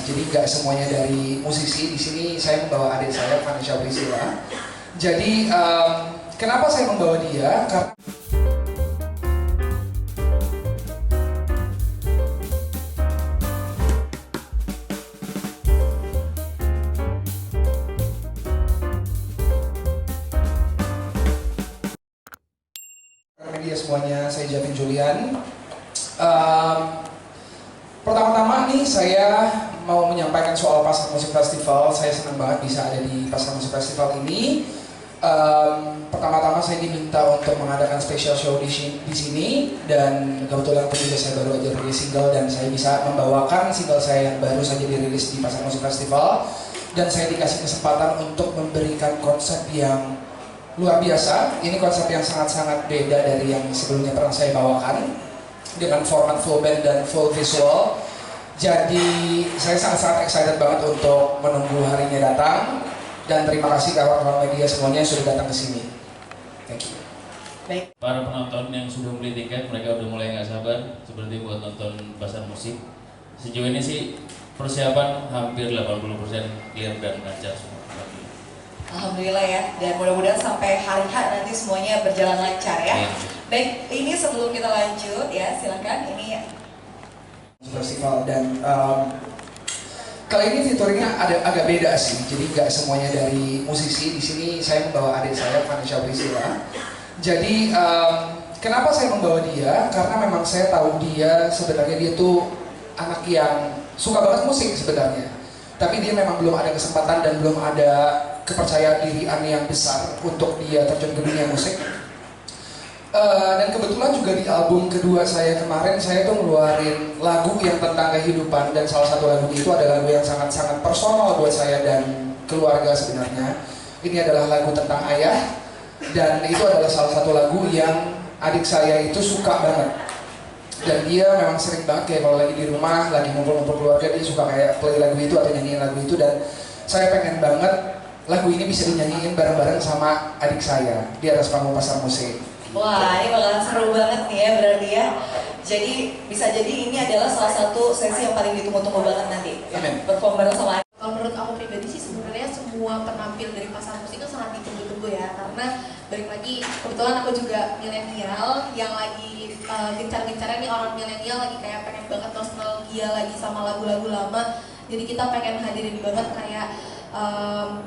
Jadi nggak semuanya dari musisi. Di sini saya membawa adik saya, Vanessa Priscilla. Jadi kenapa saya membawa dia? Media semuanya, saya Javin Julian. Pertama-tama nih saya mau menyampaikan soal Pasar Musik Festival. Saya senang banget bisa ada di Pasar Musik Festival ini. Pertama-tama saya diminta untuk mengadakan special show di sini, dan kebetulan juga saya baru aja rilis single dan saya bisa membawakan single saya yang baru saja dirilis di Pasar Musik Festival. Dan saya dikasih kesempatan untuk memberikan konsep yang luar biasa. Ini konsep yang sangat-sangat beda dari yang sebelumnya pernah saya bawakan, dengan format full band dan full visual. Jadi saya sangat-sangat excited banget untuk menunggu harinya datang. Dan terima kasih kawan-kawan media semuanya yang sudah datang ke sini. Thank you. Baik. Para penonton yang sudah beli tiket, mereka udah mulai nggak sabar seperti buat nonton Pasar Musik. Sejauh ini sih persiapan hampir 80% clear dan lancar semua. Alhamdulillah ya, dan mudah-mudahan sampai hari H nanti semuanya berjalan lancar ya. Baik, ini sebelum kita lanjut ya, silakan ini festival. Dan kali ini fiturnya agak beda sih. Jadi nggak semuanya dari musisi. Di sini saya membawa adik saya, Vanessa Priscilla. Jadi kenapa saya membawa dia? Karena memang saya tahu dia sebenarnya dia tuh anak yang suka banget musik sebenarnya. Tapi dia memang belum ada kesempatan dan belum ada kepercayaan dirian yang besar untuk dia terjun ke dunia musik. Dan kebetulan juga di album kedua saya kemarin, saya tuh ngeluarin lagu yang tentang kehidupan, dan salah satu lagu itu adalah lagu yang sangat-sangat personal buat saya dan keluarga sebenarnya. Ini adalah lagu tentang ayah, dan itu adalah salah satu lagu yang adik saya itu suka banget. Dan dia memang sering banget kayak kalau lagi di rumah, lagi ngumpul-ngumpul keluarga, dia suka kayak play lagu itu atau nyanyiin lagu itu. Dan saya pengen banget lagu ini bisa dinyanyiin bareng-bareng sama adik saya di atas panggung Pasar Musik. wah, ini bakalan seru banget nih ya berarti ya. Jadi bisa jadi ini adalah salah satu sesi yang paling ditunggu-tunggu banget nanti. Amin. Perform bareng sama Kalau menurut aku pribadi sih sebenarnya semua penampil dari Pasar Musik itu sangat ditunggu-tunggu ya, karena balik lagi kebetulan aku juga milenial yang lagi gencar-gencarnya nih, orang milenial lagi kayak pengen banget nostalgia lagi sama lagu-lagu lama. Jadi kita pengen hadirin banget kayak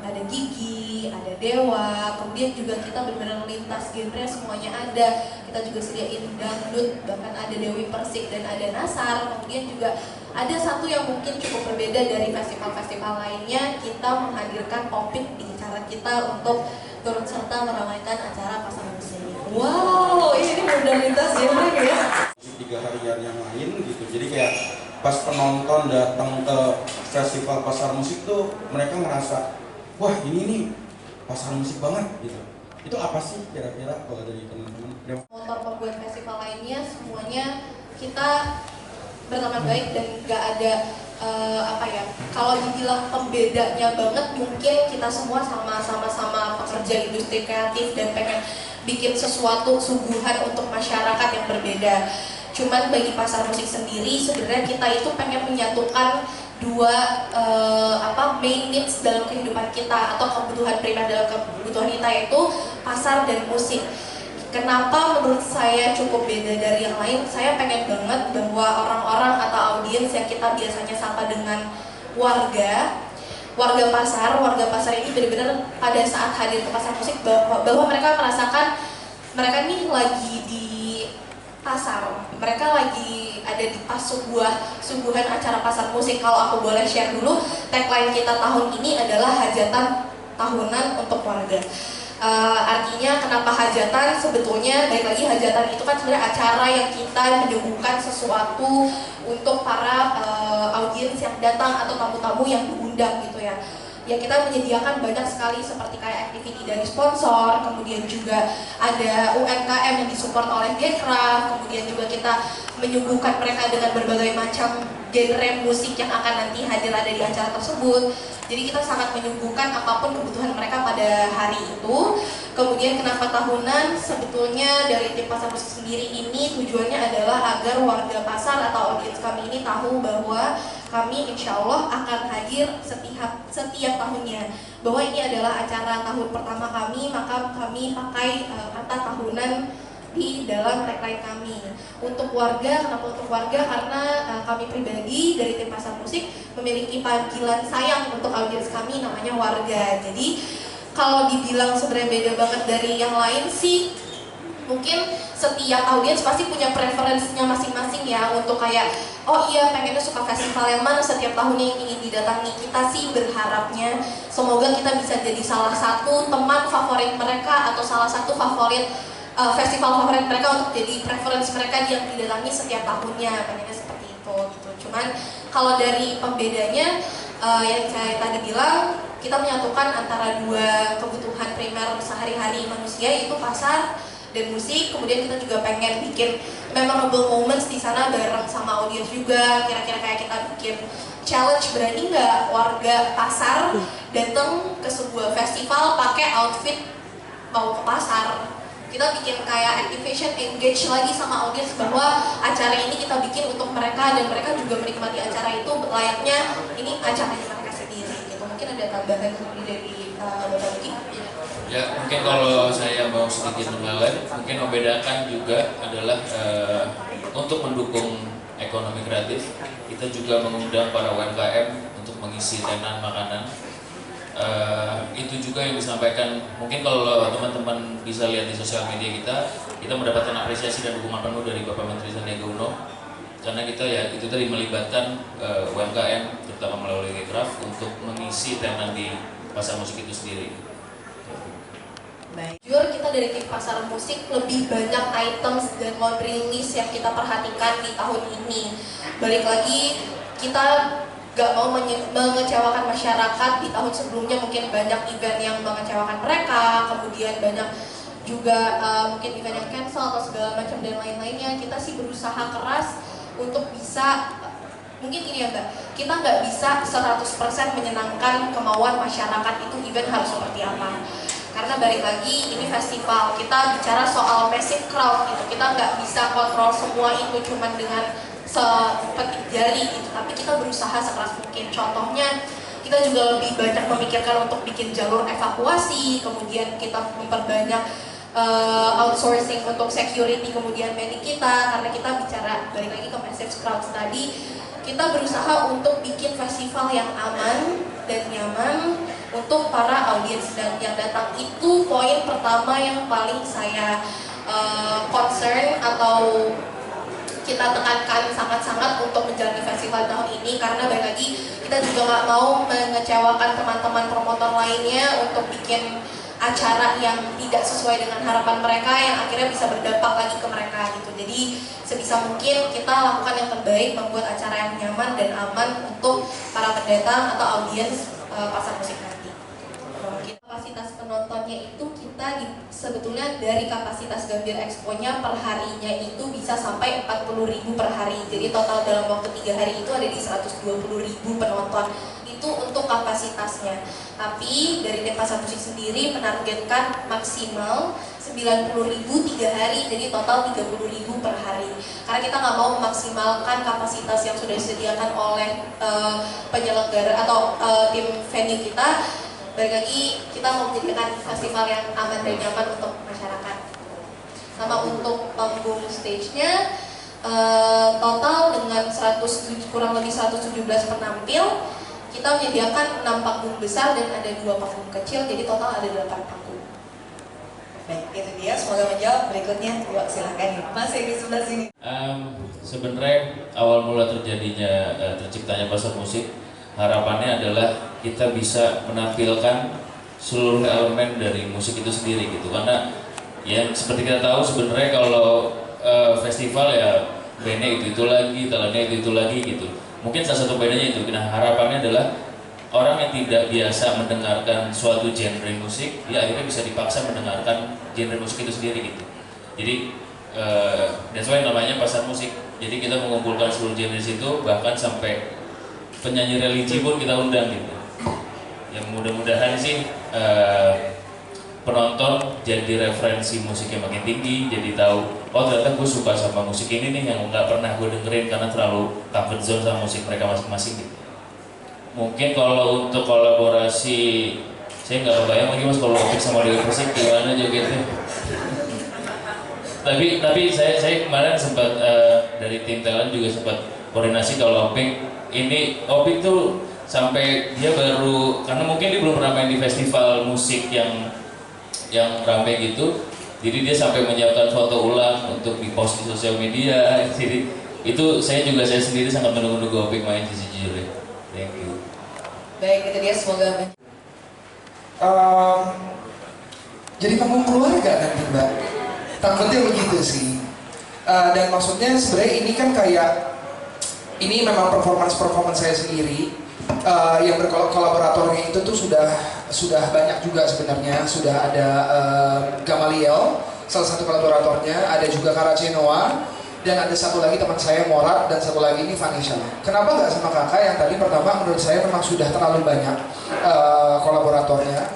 ada Gigi, ada Dewa, kemudian juga kita benar-benar lintas genre semuanya ada. Kita juga sediain dangdut, bahkan ada Dewi Persik dan ada Nasar. Kemudian juga ada satu yang mungkin cukup berbeda dari festival-festival lainnya, kita menghadirkan Opik di cara kita untuk turut serta meramaikan acara Pasar Musik. wow, ini modernitas genre ya. 3 harian yang lain gitu, jadi kayak pas penonton datang ke festival Pasar Musik tuh mereka ngerasa, wah ini nih Pasar Musik banget gitu. Itu apa sih kira-kira kalau dari teman-teman? motor pembuat festival lainnya semuanya kita berteman baik dan nggak ada apa ya, kalau dibilang pembedanya banget mungkin kita semua sama-sama pekerja industri kreatif dan pengen bikin sesuatu suguhan untuk masyarakat yang berbeda. Cuman bagi Pasar Musik sendiri sebenarnya kita itu pengen menyatukan dua main needs dalam kehidupan kita atau kebutuhan primer dalam kebutuhan kita, yaitu pasar dan musik. Kenapa menurut saya cukup beda dari yang lain? Saya pengen banget bahwa orang-orang atau audiens yang kita biasanya sapa dengan warga pasar ini benar-benar pada saat hadir ke Pasar Musik bahwa mereka merasakan mereka nih lagi di pasar, mereka lagi ada di pas suguhan acara Pasar Musik. Kalau aku boleh share dulu, tagline kita tahun ini adalah hajatan tahunan untuk warga. Artinya kenapa hajatan? Sebetulnya balik lagi, hajatan itu kan sebenarnya acara yang kita menyuguhkan sesuatu untuk para audiens yang datang atau tamu-tamu yang diundang gitu ya. Ya kita menyediakan banyak sekali seperti kayak activity dari sponsor, kemudian juga ada UMKM yang disupport oleh Gencraft, kemudian juga kita menyuguhkan mereka dengan berbagai macam genre musik yang akan nanti hadir ada di acara tersebut. Jadi kita sangat menyuguhkan apapun kebutuhan mereka pada hari itu. Kemudian kenapa tahunan? Sebetulnya dari tim Pasar Musik sendiri ini tujuannya adalah agar warga pasar atau audiens kami ini tahu bahwa kami insya Allah akan hadir setiap tahunnya. Bahwa ini adalah acara tahun pertama kami, maka kami pakai kata tahunan di dalam tagline kami. Untuk warga, kenapa untuk warga? Karena kami pribadi dari tim pasar musik memiliki panggilan sayang untuk audiens kami, namanya warga. Jadi kalau dibilang sebenarnya beda banget dari yang lain sih, mungkin setiap audiens pasti punya preferensinya masing-masing ya, untuk kayak oh iya pengennya suka festival yang mana setiap tahunnya yang ingin didatangi. Kita sih berharapnya semoga kita bisa jadi salah satu teman favorit mereka atau salah satu favorit festival favorit mereka untuk jadi preferensi mereka yang didatangi setiap tahunnya, pengennya seperti itu gitu. Cuman kalau dari pembedanya yang saya tadi bilang, kita menyatukan antara dua kebutuhan primer sehari-hari manusia, yaitu pasar dan musik. Kemudian kita juga pengen bikin memorable moments di sana bareng sama audiens juga. Kira-kira kayak kita bikin challenge, berani nggak warga pasar datang ke sebuah festival pakai outfit mau ke pasar. Kita bikin kayak activation, engage lagi sama audiens bahwa acara ini kita bikin untuk mereka dan mereka juga menikmati acara itu layaknya ini acara mereka sendiri gitu. Mungkin ada tambahan dari Bapak Luki? Ya, mungkin kalau saya mau sedikit mengalir, mungkin membedakan juga adalah untuk mendukung ekonomi kreatif, kita juga mengundang para UMKM untuk mengisi tenan makanan. Itu juga yang disampaikan, mungkin kalau teman-teman bisa lihat di sosial media kita mendapatkan apresiasi dan dukungan penuh dari Bapak Menteri Sandiaga Uno, karena kita ya itu tadi melibatkan UMKM terutama melalui Gekraf untuk mengisi tenan di pasar musik itu sendiri. Baik. Jujur kita dari tim pasar musik lebih banyak items dan laundry list yang kita perhatikan di tahun ini. Balik lagi, kita gak mau mengecewakan masyarakat. Di tahun sebelumnya mungkin banyak event yang mengecewakan mereka, kemudian banyak juga mungkin event yang cancel atau segala macam dan lain-lainnya. Kita sih berusaha keras untuk bisa, mungkin ini ya Mbak, kita nggak bisa 100% menyenangkan kemauan masyarakat itu event harus seperti apa. Karena balik lagi ini festival, kita bicara soal massive crowd gitu, kita nggak bisa kontrol semua itu cuman dengan sepetik jari gitu, tapi kita berusaha sekeras mungkin. Contohnya kita juga lebih banyak memikirkan untuk bikin jalur evakuasi, kemudian kita memperbanyak outsourcing untuk security, kemudian medik kita, karena kita bicara balik lagi ke massive crowd tadi. Kita berusaha untuk bikin festival yang aman dan nyaman untuk para audiens dan yang datang. Itu poin pertama yang paling saya concern atau kita tekankan sangat-sangat untuk menjalani festival tahun ini, karena balik lagi kita juga nggak mau mengecewakan teman-teman promotor lainnya untuk bikin acara yang tidak sesuai dengan harapan mereka yang akhirnya bisa berdampak lagi ke mereka gitu. Jadi sebisa mungkin kita lakukan yang terbaik, membuat acara yang nyaman dan aman untuk para pendatang atau audiens pasar musik nanti. Kapasitas penontonnya itu kita sebetulnya dari kapasitas Gambir Expo-nya per harinya itu bisa sampai 40.000 per hari. Jadi total dalam waktu 3 hari itu ada di 120.000 penonton. Itu untuk kapasitasnya. Tapi dari tim pasar musik sendiri menargetkan maksimal 90.000 3 hari, jadi total 30.000 per hari. Karena kita nggak mau memaksimalkan kapasitas yang sudah disediakan oleh penyelenggara atau tim venue kita. Balik lagi kita mau menjadikan festival yang aman dan nyaman untuk masyarakat. Sama untuk panggung stage-nya total dengan kurang lebih 117 penampil. Kita menyediakan 6 panggung besar dan ada 2 panggung kecil, jadi total ada 8 panggung. Baik, itu dia. Semoga menjawab. Berikutnya, yuk silahkan Mas yang di sebelah sini. Sebenarnya awal mula terciptanya pasar musik, harapannya adalah kita bisa menampilkan seluruh elemen dari musik itu sendiri gitu. Karena ya seperti kita tahu sebenarnya kalau festival ya bandnya itu lagi, talentnya itu lagi gitu. Mungkin salah satu bedanya itu. Nah, harapannya adalah orang yang tidak biasa mendengarkan suatu genre musik, dia akhirnya bisa dipaksa mendengarkan genre musik itu sendiri gitu. Jadi that's why namanya pasar musik. Jadi kita mengumpulkan seluruh genre itu, bahkan sampai penyanyi religi pun kita undang gitu. Yang mudah-mudahan sih penonton jadi referensi musiknya makin tinggi, jadi tahu oh ternyata gue suka sama musik ini nih yang nggak pernah gue dengerin karena terlalu comfort zone sama musik mereka masing-masing gitu. Mungkin kalau untuk kolaborasi, saya nggak kebayang lagi mas kalau Opik sama Dewi Persik gimana jogetnya. Tapi saya kemarin sempat dari tim talent juga sempat koordinasi kalau Opik tuh sampai dia baru, karena mungkin dia belum pernah main di festival musik yang rame gitu, jadi dia sampai menyiapkan foto ulang untuk dipost di sosial media. Jadi itu saya sendiri sangat menunggu Opik main di sejujurnya. Thank you. Baik, itu dia, semoga Jadi panggung keluarga nanti Mbak, takutnya begitu sih. Dan maksudnya sebenarnya ini kan kayak, ini memang performance saya sendiri. Yang berkolaboratornya itu tuh sudah banyak juga sebenarnya. Sudah ada Gamaliel, salah satu kolaboratornya, ada juga Karacenoa, dan ada satu lagi teman saya Morat, dan satu lagi ini Vanessa. Kenapa nggak sama kakak yang tadi? Pertama, menurut saya memang sudah terlalu banyak kolaboratornya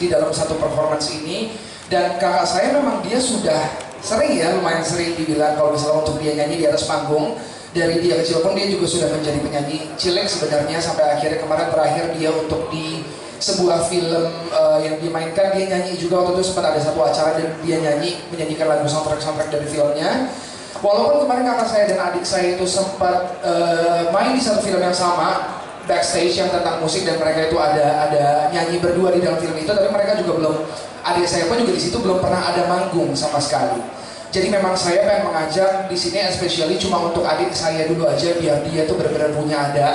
di dalam satu performance ini, dan kakak saya memang dia sudah sering ya, lumayan sering dibilang kalau misalnya untuk dia nyanyi di atas panggung. Dari dia kecil pun dia juga sudah menjadi penyanyi cilik sebenarnya, sampai akhirnya kemarin terakhir dia untuk di sebuah film yang dimainkan, dia nyanyi juga. Waktu itu sempat ada satu acara dan dia menyanyikan lagu soundtrack dari filmnya. Walaupun kemarin kakak saya dan adik saya itu sempat main di satu film yang sama, backstage yang tentang musik, dan mereka itu ada nyanyi berdua di dalam film itu, tapi mereka juga belum, adik saya pun juga di situ belum pernah ada manggung sama sekali. Jadi memang saya pengen mengajak di sini, especially cuma untuk adik saya dulu aja, biar dia tuh benar-benar punya ada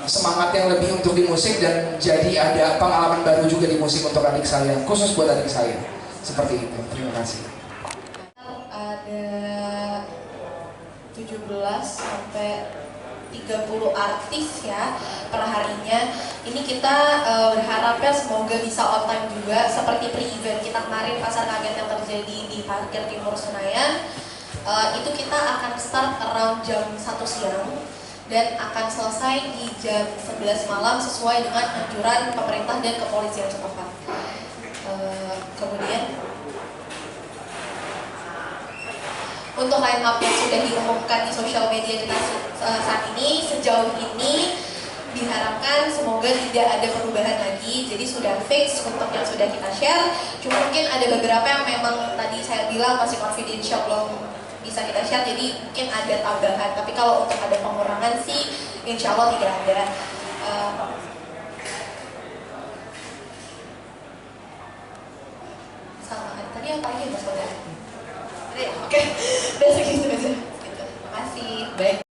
semangat yang lebih untuk di musik, dan jadi ada pengalaman baru juga di musik untuk adik saya, khusus buat adik saya. Seperti itu. Terima kasih. Ada 17 sampai 30 artis ya per harinya. Ini kita berharapnya semoga bisa on time juga, seperti pre-event kita kemarin pasar kaget yang terjadi di Parkir Timur Senayan. Itu kita akan start around jam 1 siang dan akan selesai di jam 11 malam sesuai dengan anjuran pemerintah dan kepolisian setempat. Kemudian untuk line up yang sudah diumumkan di sosial media kita saat ini, sejauh ini diharapkan semoga tidak ada perubahan lagi. Jadi sudah fix untuk yang sudah kita share. Cuma mungkin ada beberapa yang memang tadi saya bilang masih confidential, belum bisa kita share, jadi mungkin ada tambahan. Tapi kalau untuk ada pengurangan sih insya Allah tidak ada. Sama tadi apa lagi Mas Oda? Oke, udah segitu aja. Terima kasih. Baik.